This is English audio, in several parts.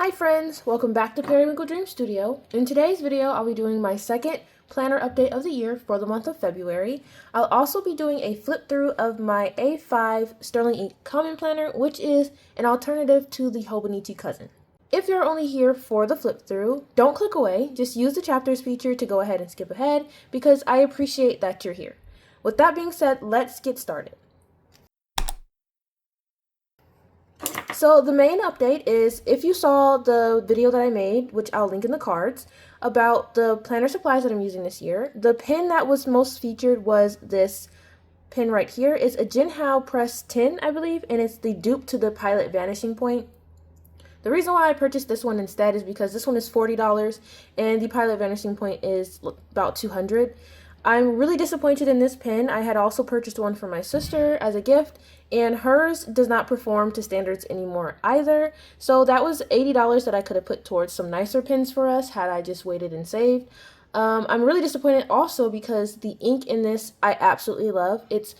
Hi friends, welcome back to Periwinkle Dream Studio. In today's video, I'll be doing my second planner update of the year for the month of February. I'll also be doing a flip through of my A5 Sterling Ink Common Planner, which is an alternative to the Hobonichi Cousin. If you're only here for the flip through, don't click away, just use the chapters feature to go ahead and skip ahead because I appreciate that you're here. With that being said, let's get started. So the main update is, if you saw the video that I made, which I'll link in the cards, about the planner supplies that I'm using this year, the pen that was most featured was this pen right here. It's a Jinhao Press 10, I believe, and it's the dupe to the Pilot Vanishing Point. The reason why I purchased this one instead is because this one is $40 and the Pilot Vanishing Point is about $200. I'm really disappointed in this pen. I had also purchased one for my sister as a gift, and hers does not perform to standards anymore either. So that was $80 that I could have put towards some nicer pens for us had I just waited and saved. I'm really disappointed also because the ink in this I absolutely love. It's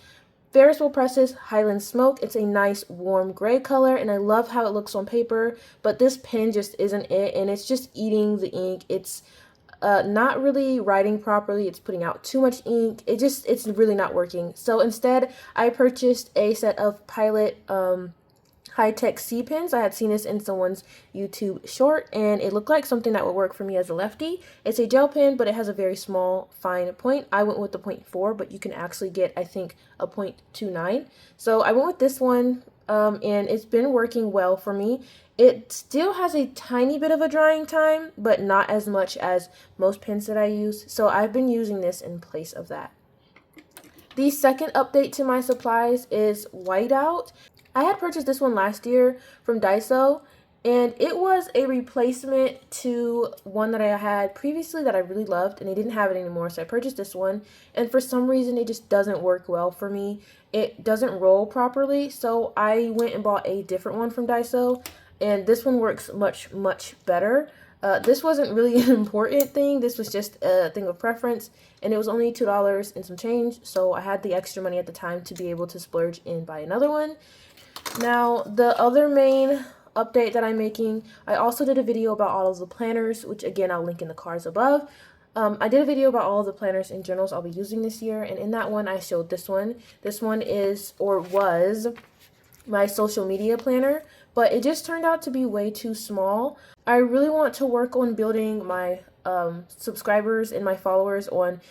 Ferris Wheel Presses Highland Smoke. It's a nice warm gray color, and I love how it looks on paper, but this pen just isn't it, and it's just eating the ink. It's not really writing properly. It's putting out too much ink. It's really not working. So instead, I purchased a set of Pilot Hi-Tec-C pens. I had seen this in someone's YouTube short, and it looked like something that would work for me as a lefty. It's a gel pen, but it has a very small, fine point. I went with the 0.4, but you can actually get, I think, a 0.29. So I went with this one, and it's been working well for me. It still has a tiny bit of a drying time, but not as much as most pens that I use, so I've been using this in place of that. The second update to my supplies is Whiteout. I had purchased this one last year from Daiso, and it was a replacement to one that I had previously that I really loved, and they didn't have it anymore, so I purchased this one, and for some reason it just doesn't work well for me. It doesn't roll properly, so I went and bought a different one from Daiso, and this one works much better. This wasn't really an important thing. This was just a thing of preference, and it was only $2 and some change, so I had the extra money at the time to be able to splurge and buy another one. Now, the other main update that I'm making, I also did a video about all of the planners, which again I'll link in the cards above. I did a video about all of the planners and journals I'll be using this year, and in that one I showed this one. This one is, or was, my social media planner, but it just turned out to be way too small. I really want to work on building my subscribers and my followers on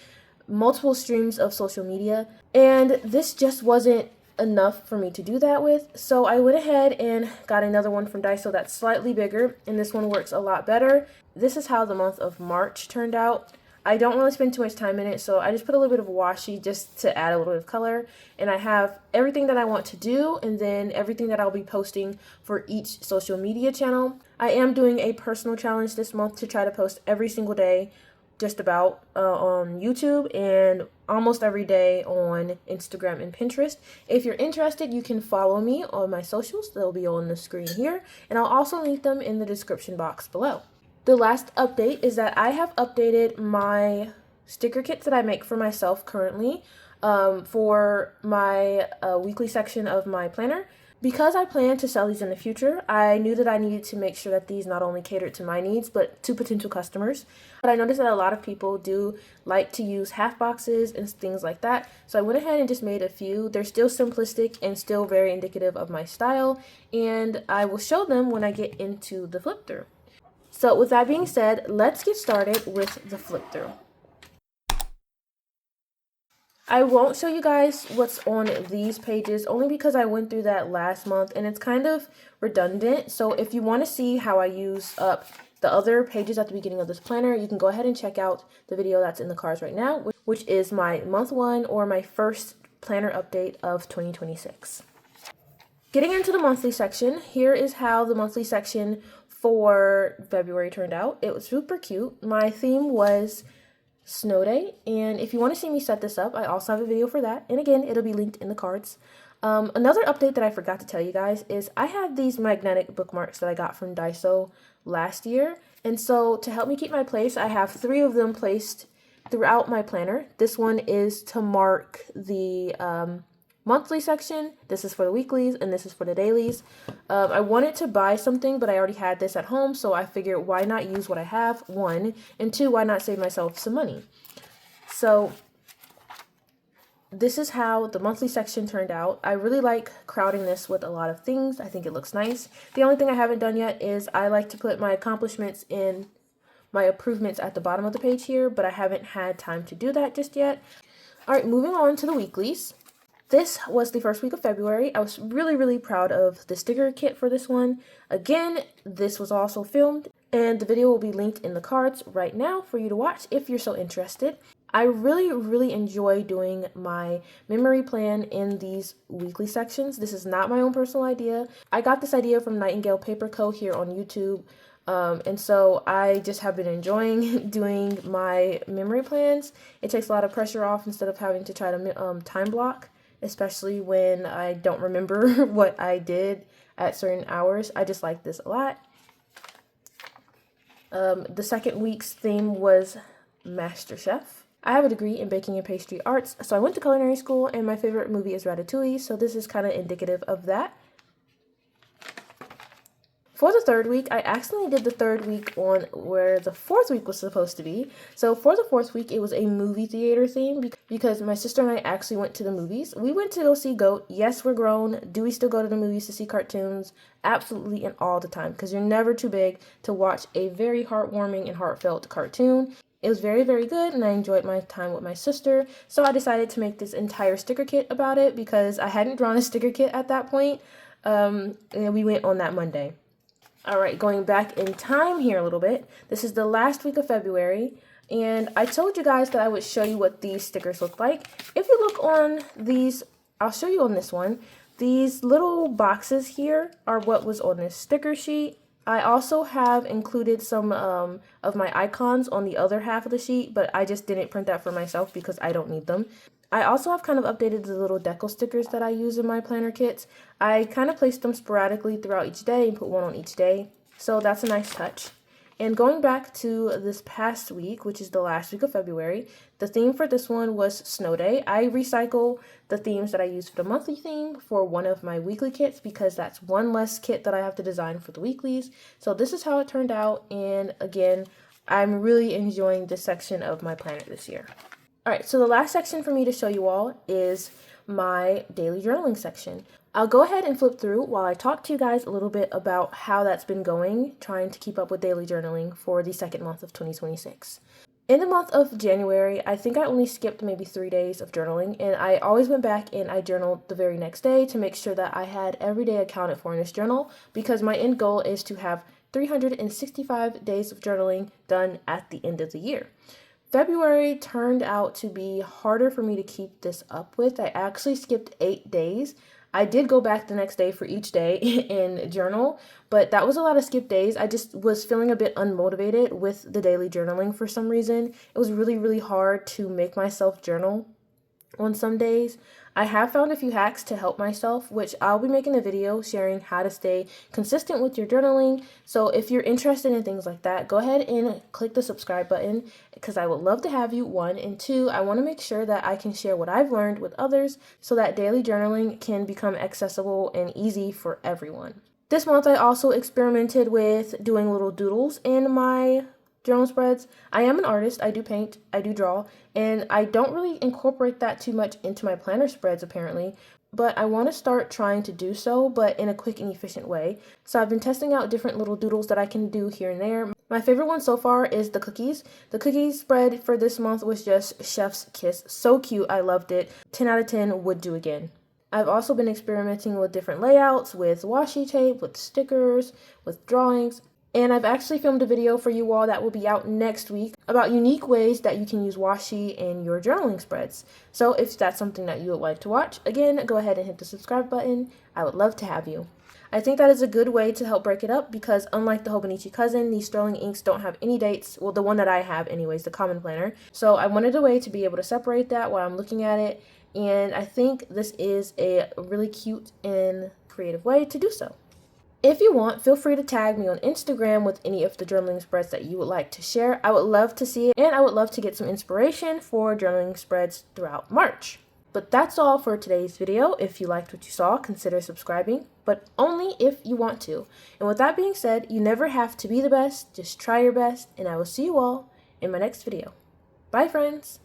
multiple streams of social media, and this just wasn't enough for me to do that with, so I went ahead and got another one from Daiso that's slightly bigger, and this one works a lot better. This is how the month of March turned out. I don't really spend too much time in it, so I just put a little bit of washi just to add a little bit of color, and I have everything that I want to do and then everything that I'll be posting for each social media channel. I am doing a personal challenge this month to try to post every single day just about on YouTube and almost every day on Instagram and Pinterest. If you're interested, you can follow me on my socials. They'll be on the screen here, and I'll also link them in the description box below. The last update is that I have updated my sticker kits that I make for myself currently for my weekly section of my planner. Because I plan to sell these in the future, I knew that I needed to make sure that these not only catered to my needs, but to potential customers. But I noticed that a lot of people do like to use half boxes and things like that. So I went ahead and just made a few. They're still simplistic and still very indicative of my style, and I will show them when I get into the flip through. So with that being said, let's get started with the flip through. I won't show you guys what's on these pages only because I went through that last month and it's kind of redundant. So if you want to see how I use up the other pages at the beginning of this planner, you can go ahead and check out the video that's in the cards right now, which is my month one or my first planner update of 2026. Getting into the monthly section, here is how the monthly section for February turned out. It was super cute. My theme was Snow Day, and if you want to see me set this up, I also have a video for that, and again, it'll be linked in the cards. Another update that I forgot to tell you guys is I have these magnetic bookmarks that I got from Daiso last year, and so to help me keep my place, I have 3 of them placed throughout my planner. This one is to mark the monthly section. This is for the weeklies and this is for the dailies. I wanted to buy something, but I already had this at home, so I figured why not use what I have, one, and two, why not save myself some money. So this is how the monthly section turned out. I really like crowding this with a lot of things. I think it looks nice. The only thing I haven't done yet is I like to put my accomplishments in my improvements at the bottom of the page here, but I haven't had time to do that just yet. All right, moving on to the weeklies. This was the first week of February. I was really proud of the sticker kit for this one. Again, this was also filmed, and the video will be linked in the cards right now for you to watch if you're so interested. I really enjoy doing my memory plan in these weekly sections. This is not my own personal idea. I got this idea from Nightingale Paper Co. here on YouTube. And so I just have been enjoying doing my memory plans. It takes a lot of pressure off instead of having to try to time block, especially when I don't remember what I did at certain hours. I just like this a lot. The second week's theme was MasterChef. I have a degree in baking and pastry arts, so I went to culinary school, and my favorite movie is Ratatouille, so this is kind of indicative of that. For the third week, I accidentally did the third week on where the fourth week was supposed to be. So for the fourth week, it was a movie theater theme because my sister and I actually went to the movies. We went to go see GOAT. Yes, we're grown. Do we still go to the movies to see cartoons? Absolutely, and all the time, because you're never too big to watch a very heartwarming and heartfelt cartoon. It was very good, and I enjoyed my time with my sister, so I decided to make this entire sticker kit about it because I hadn't drawn a sticker kit at that point, and we went on that Monday. All right, going back in time here a little bit, this is the last week of February, and I told you guys that I would show you what these stickers look like. If you look on these, I'll show you on this one, these little boxes here are what was on this sticker sheet. I also have included some of my icons on the other half of the sheet, but I just didn't print that for myself because I don't need them. I also have kind of updated the little deco stickers that I use in my planner kits. I kind of placed them sporadically throughout each day and put one on each day, so that's a nice touch. And going back to this past week, which is the last week of February, the theme for this one was Snow Day. I recycle the themes that I use for the monthly theme for one of my weekly kits because that's one less kit that I have to design for the weeklies. So this is how it turned out, and again, I'm really enjoying this section of my planner this year. Alright, so the last section for me to show you all is my daily journaling section. I'll go ahead and flip through while I talk to you guys a little bit about how that's been going, trying to keep up with daily journaling for the second month of 2026. In the month of January, I think I only skipped maybe 3 days of journaling, and I always went back and I journaled the very next day to make sure that I had every day accounted for in this journal, because my end goal is to have 365 days of journaling done at the end of the year. February turned out to be harder for me to keep this up with. I actually skipped 8 days. I did go back the next day for each day and journal, but that was a lot of skip days. I just was feeling a bit unmotivated with the daily journaling for some reason. It was really hard to make myself journal on some days. I have found a few hacks to help myself, which I'll be making a video sharing how to stay consistent with your journaling. So if you're interested in things like that, go ahead and click the subscribe button because I would love to have you, one. And two, I want to make sure that I can share what I've learned with others so that daily journaling can become accessible and easy for everyone. This month I also experimented with doing little doodles in my journal spreads. I am an artist, I do paint, I do draw, and I don't really incorporate that too much into my planner spreads apparently, but I want to start trying to do so, but in a quick and efficient way. So I've been testing out different little doodles that I can do here and there. My favorite one so far is the cookies. The cookies spread for this month was just Chef's Kiss. So cute, I loved it. 10 out of 10 would do again. I've also been experimenting with different layouts, with washi tape, with stickers, with drawings. And I've actually filmed a video for you all that will be out next week about unique ways that you can use washi in your journaling spreads. So if that's something that you would like to watch, again, go ahead and hit the subscribe button. I would love to have you. I think that is a good way to help break it up because unlike the Hobonichi Cousin, these Sterling inks don't have any dates. Well, the one that I have anyways, the common planner. So I wanted a way to be able to separate that while I'm looking at it. And I think this is a really cute and creative way to do so. If you want, feel free to tag me on Instagram with any of the journaling spreads that you would like to share. I would love to see it, and I would love to get some inspiration for journaling spreads throughout March. But that's all for today's video. If you liked what you saw, consider subscribing, but only if you want to. And with that being said, you never have to be the best, just try your best, and I will see you all in my next video. Bye, friends!